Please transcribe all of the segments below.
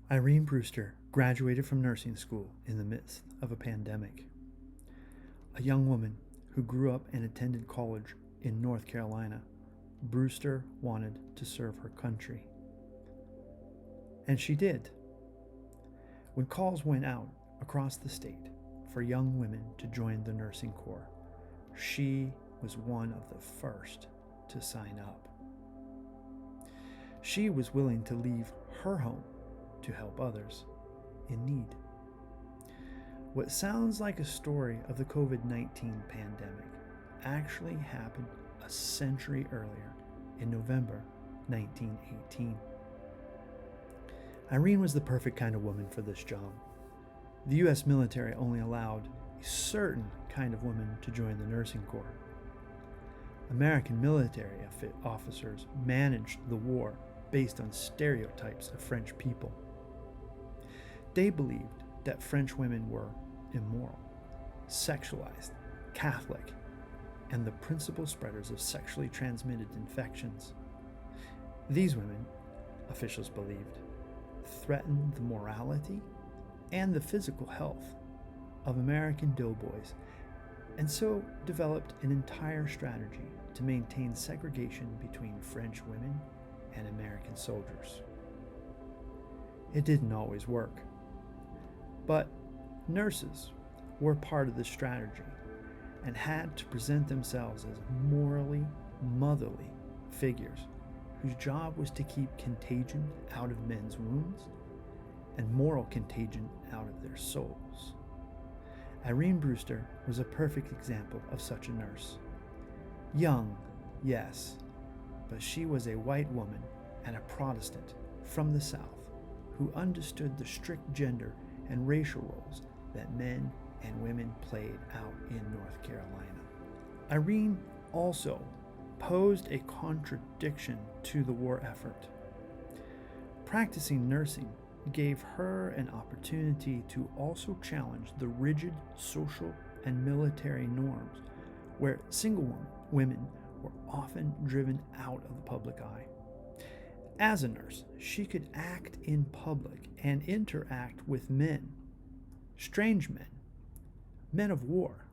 Irene Brewster graduated from nursing school in the midst of a pandemic. A young woman who grew up and attended college in North Carolina, Brewster wanted to serve her country. And she did. When calls went out across the state for young women to join the nursing corps, she was one of the first to sign up. She was willing to leave her home to help others in need. What sounds like a story of the COVID-19 pandemic actually happened a century earlier in November 1918. Irene was the perfect kind of woman for this job. The U.S. military only allowed a certain kind of woman to join the nursing corps. American military officers managed the war based on stereotypes of French people. They believed that French women were immoral, sexualized, Catholic, and the principal spreaders of sexually transmitted infections. These women, officials believed, threatened the morality and the physical health of American doughboys, and so developed an entire strategy to maintain segregation between French women and American soldiers. It didn't always work, but nurses were part of the strategy and had to present themselves as morally motherly figures whose job was to keep contagion out of men's wounds and moral contagion out of their souls. Irene Brewster was a perfect example of such a nurse. Young, yes, but she was a white woman and a Protestant from the South who understood the strict gender and racial roles that men and women played out in North Carolina. Irene also posed a contradiction to the war effort. Practicing nursing gave her an opportunity to also challenge the rigid social and military norms where single women were often driven out of the public eye. As a nurse, she could act in public and interact with men, strange men, men of war,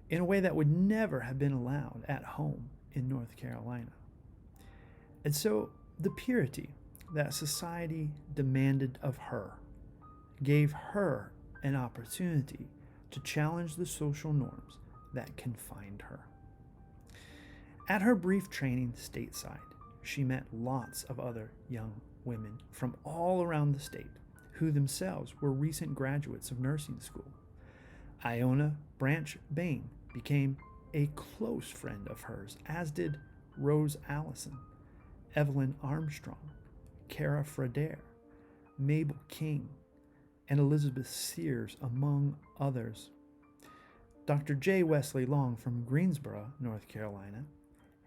in a way that would never have been allowed at home in North Carolina. And so the purity that society demanded of her gave her an opportunity to challenge the social norms that confined her. At her brief training stateside, she met lots of other young women from all around the state who themselves were recent graduates of nursing school. Iona Branch Bain became a close friend of hers, as did Rose Allison, Evelyn Armstrong, Cara Fradair, Mabel King, and Elizabeth Sears, among others. Dr. J. Wesley Long from Greensboro, North Carolina,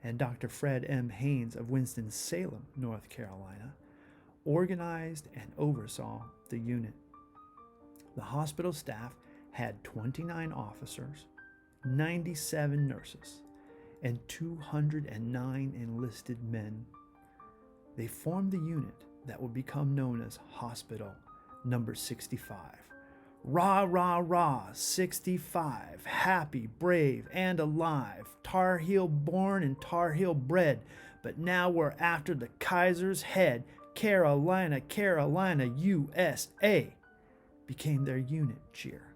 and Dr. Fred M. Haynes of Winston-Salem, North Carolina, organized and oversaw the unit. The hospital staff had 29 officers, 97 nurses, and 209 enlisted men. They formed the unit that would become known as Hospital Number 65. Rah, rah, rah, 65, happy, brave, and alive, Tar Heel born and Tar Heel bred, but now we're after the Kaiser's head, Carolina, Carolina, USA, became their unit cheer.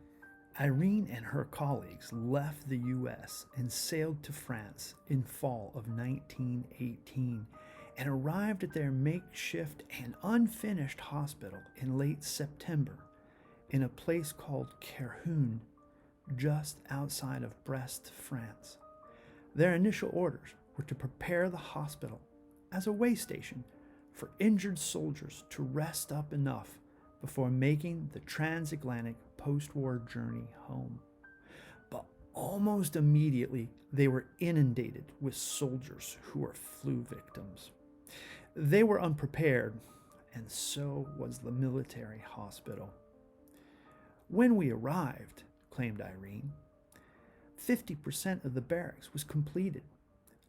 Irene and her colleagues left the U.S. and sailed to France in fall of 1918 and arrived at their makeshift and unfinished hospital in late September in a place called Kerhun, just outside of Brest, France. Their initial orders were to prepare the hospital as a way station for injured soldiers to rest up enough before making the transatlantic post-war journey home. But almost immediately, they were inundated with soldiers who were flu victims. They were unprepared, and so was the military hospital. When we arrived, claimed Irene, 50% of the barracks was completed.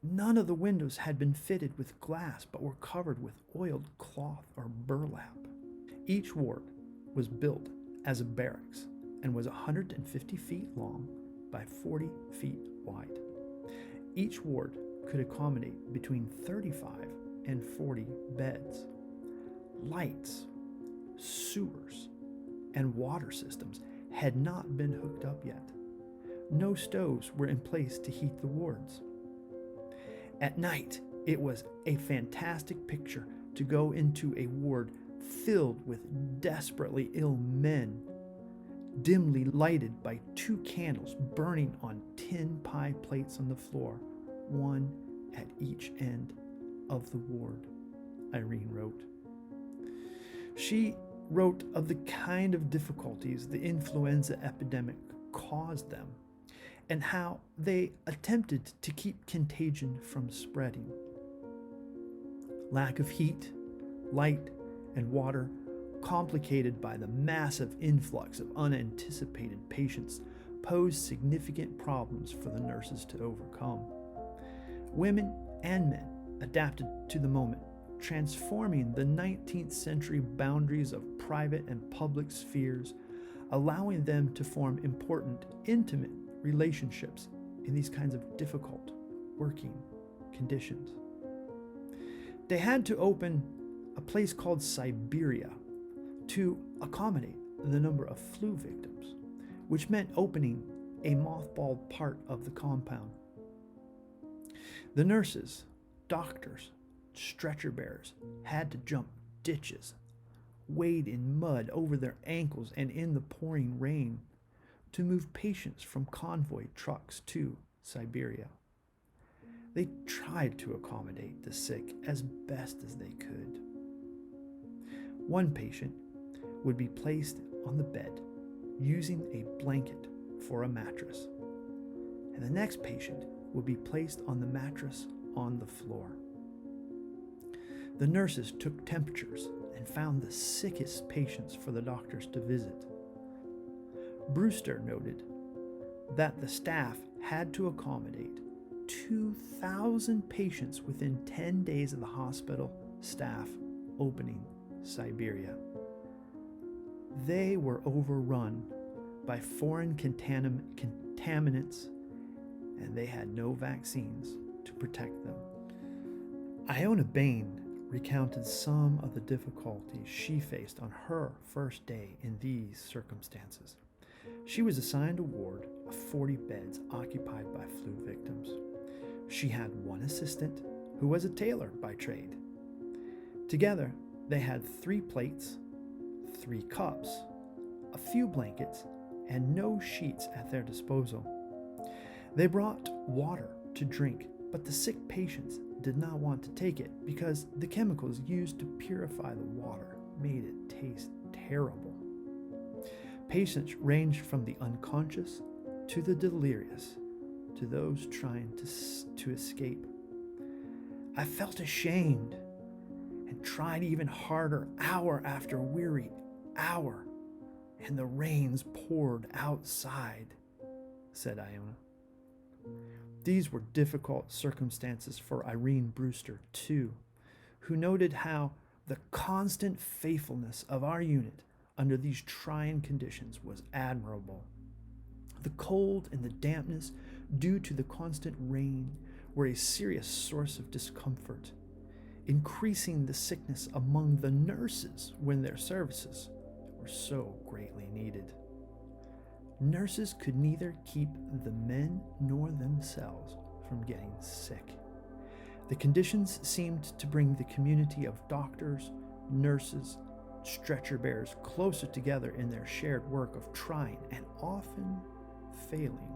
None of the windows had been fitted with glass but were covered with oiled cloth or burlap. Each ward was built as a barracks and was 150 feet long by 40 feet wide. Each ward could accommodate between 35 and 40 beds. Lights, sewers, and water systems had not been hooked up yet. No stoves were in place to heat the wards. At night, it was a fantastic picture to go into a ward filled with desperately ill men, dimly lighted by 2 candles burning on tin pie plates on the floor, one at each end of the ward, Irene wrote. She wrote of the kind of difficulties the influenza epidemic caused them and how they attempted to keep contagion from spreading. Lack of heat, light, and water, complicated by the massive influx of unanticipated patients, posed significant problems for the nurses to overcome. Women and men adapted to the moment, transforming the 19th century boundaries of private and public spheres, allowing them to form important, intimate relationships in these kinds of difficult working conditions. They had to open a place called Siberia to accommodate the number of flu victims, which meant opening a mothballed part of the compound. The nurses, doctors, stretcher bearers had to jump ditches, wade in mud over their ankles and in the pouring rain to move patients from convoy trucks to Siberia. They tried to accommodate the sick as best as they could. One patient would be placed on the bed using a blanket for a mattress, and the next patient would be placed on the mattress on the floor. The nurses took temperatures and found the sickest patients for the doctors to visit. Brewster noted that the staff had to accommodate 2,000 patients within 10 days of the hospital staff opening Siberia. They were overrun by foreign contaminants, and they had no vaccines to protect them. Iona Bain recounted some of the difficulties she faced on her first day in these circumstances. She was assigned a ward of 40 beds occupied by flu victims. She had one assistant who was a tailor by trade. Together, they had 3 plates, 3 cups, a few blankets, and no sheets at their disposal. They brought water to drink, but the sick patients did not want to take it because the chemicals used to purify the water made it taste terrible. Patients ranged from the unconscious to the delirious to those trying to escape. I felt ashamed and tried even harder hour after weary hour, and the rains poured outside, said Iona. These were difficult circumstances for Irene Brewster, too, who noted how the constant faithfulness of our unit under these trying conditions was admirable. The cold and the dampness due to the constant rain were a serious source of discomfort, increasing the sickness among the nurses when their services were so greatly needed. Nurses could neither keep the men nor themselves from getting sick. The conditions seemed to bring the community of doctors, nurses, stretcher bearers closer together in their shared work of trying and often failing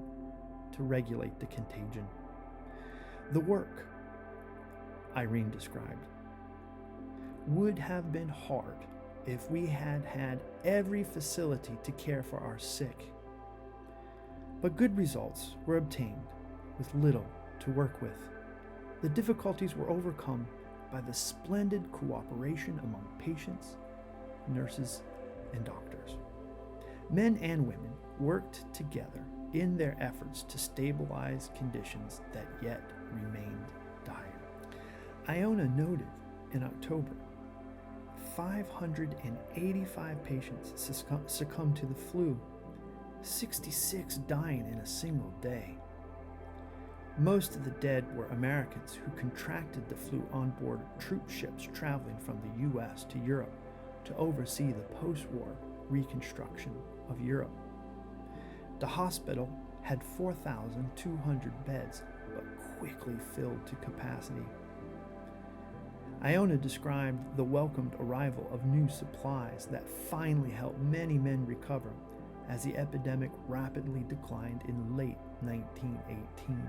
to regulate the contagion. The work, Irene described, would have been hard if we had had every facility to care for our sick. But good results were obtained with little to work with. The difficulties were overcome by the splendid cooperation among patients, nurses, and doctors. Men and women worked together in their efforts to stabilize conditions that yet remained dire. Iona noted in October, 585 patients succumbed to the flu, 66 dying in a single day. Most of the dead were Americans who contracted the flu on board troop ships traveling from the U.S. to Europe to oversee the post-war reconstruction of Europe. The hospital had 4,200 beds, but quickly filled to capacity. Iona described the welcomed arrival of new supplies that finally helped many men recover as the epidemic rapidly declined in late 1918.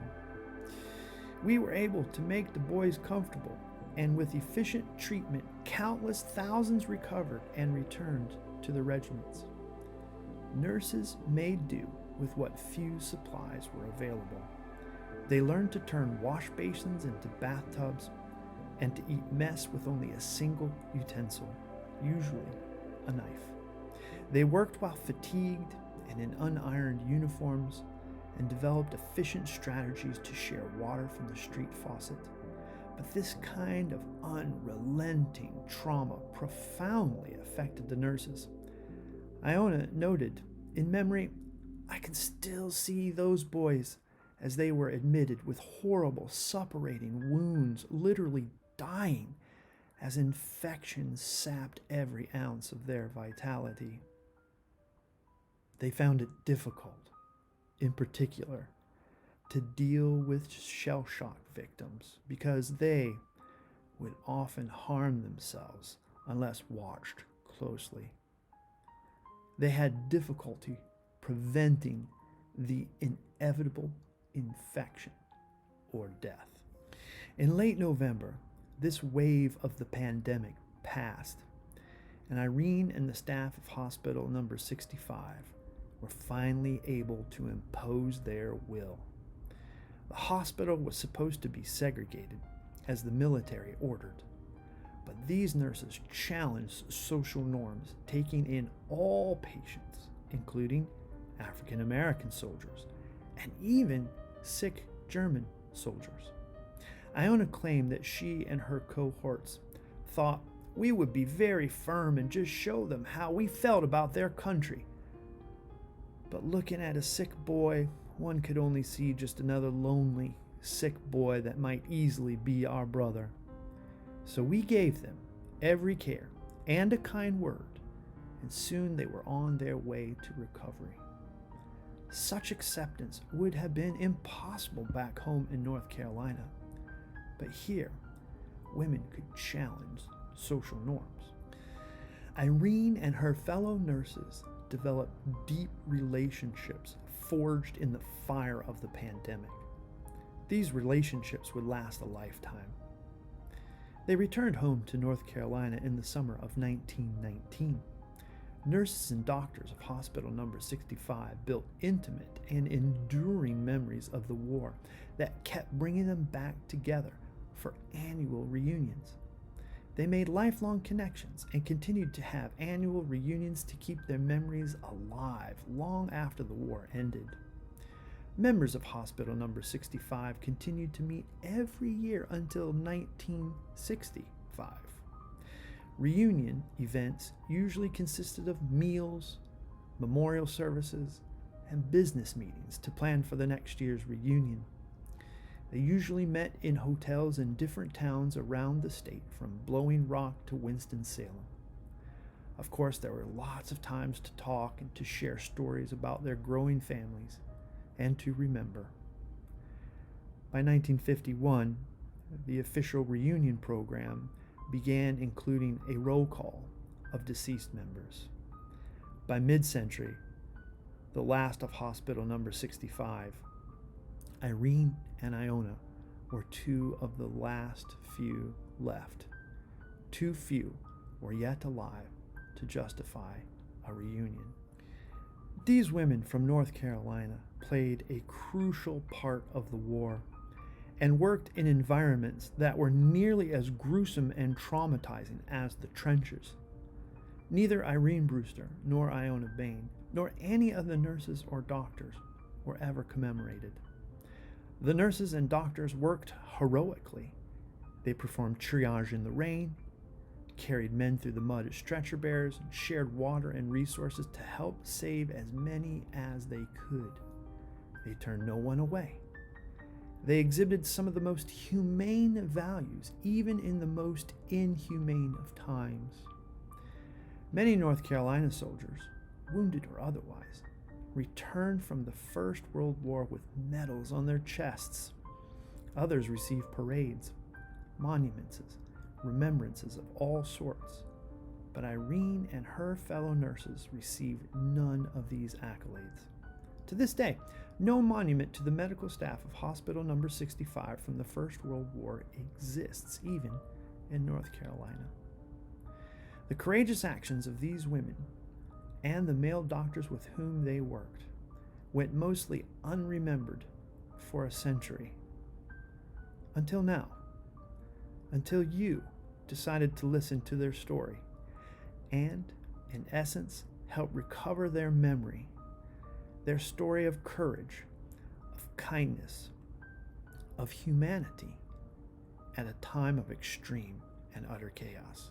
We were able to make the boys comfortable, and with efficient treatment, countless thousands recovered and returned to the regiments. Nurses made do with what few supplies were available. They learned to turn wash basins into bathtubs and to eat mess with only a single utensil, usually a knife. They worked while fatigued and in unironed uniforms and developed efficient strategies to share water from the street faucet. But this kind of unrelenting trauma profoundly affected the nurses. Iona noted, in memory, I can still see those boys as they were admitted with horrible suppurating wounds, literally dying as infection sapped every ounce of their vitality. They found it difficult, in particular, to deal with shell-shock victims because they would often harm themselves unless watched closely. They had difficulty preventing the inevitable infection or death. In late November, this wave of the pandemic passed, and Irene and the staff of Hospital Number 65 were finally able to impose their will. The hospital was supposed to be segregated, as the military ordered, but these nurses challenged social norms, taking in all patients, including African American soldiers and even sick German soldiers. Iona claimed that she and her cohorts thought we would be very firm and just show them how we felt about their country. But looking at a sick boy, one could only see just another lonely, sick boy that might easily be our brother. So we gave them every care and a kind word, and soon they were on their way to recovery. Such acceptance would have been impossible back home in North Carolina, but here, women could challenge social norms. Irene and her fellow nurses developed deep relationships forged in the fire of the pandemic. These relationships would last a lifetime. They returned home to North Carolina in the summer of 1919. Nurses and doctors of Hospital Number 65 built intimate and enduring memories of the war that kept bringing them back together for annual reunions. They made lifelong connections and continued to have annual reunions to keep their memories alive long after the war ended. Members of Hospital Number 65 continued to meet every year until 1965. Reunion events usually consisted of meals, memorial services, and business meetings to plan for the next year's reunion. They usually met in hotels in different towns around the state, from Blowing Rock to Winston-Salem. Of course, there were lots of times to talk and to share stories about their growing families and to remember. By 1951, the official reunion program began including a roll call of deceased members. By mid-century, the last of Hospital Number 65, Irene and Iona were two of the last few left. Too few were yet alive to justify a reunion. These women from North Carolina played a crucial part of the war and worked in environments that were nearly as gruesome and traumatizing as the trenches. Neither Irene Brewster nor Iona Bain, nor any of the nurses or doctors, were ever commemorated. The nurses and doctors worked heroically. They performed triage in the rain, carried men through the mud as stretcher bearers, and shared water and resources to help save as many as they could. They turned no one away. They exhibited some of the most humane values, even in the most inhumane of times. Many North Carolina soldiers, wounded or otherwise, returned from the First World War with medals on their chests. Others received parades, monuments, remembrances of all sorts. But Irene and her fellow nurses received none of these accolades. To this day, no monument to the medical staff of Hospital Number 65 from the First World War exists, even in North Carolina. The courageous actions of these women and the male doctors with whom they worked went mostly unremembered for a century. Until now. Until you decided to listen to their story and, in essence, help recover their memory, their story of courage, of kindness, of humanity at a time of extreme and utter chaos.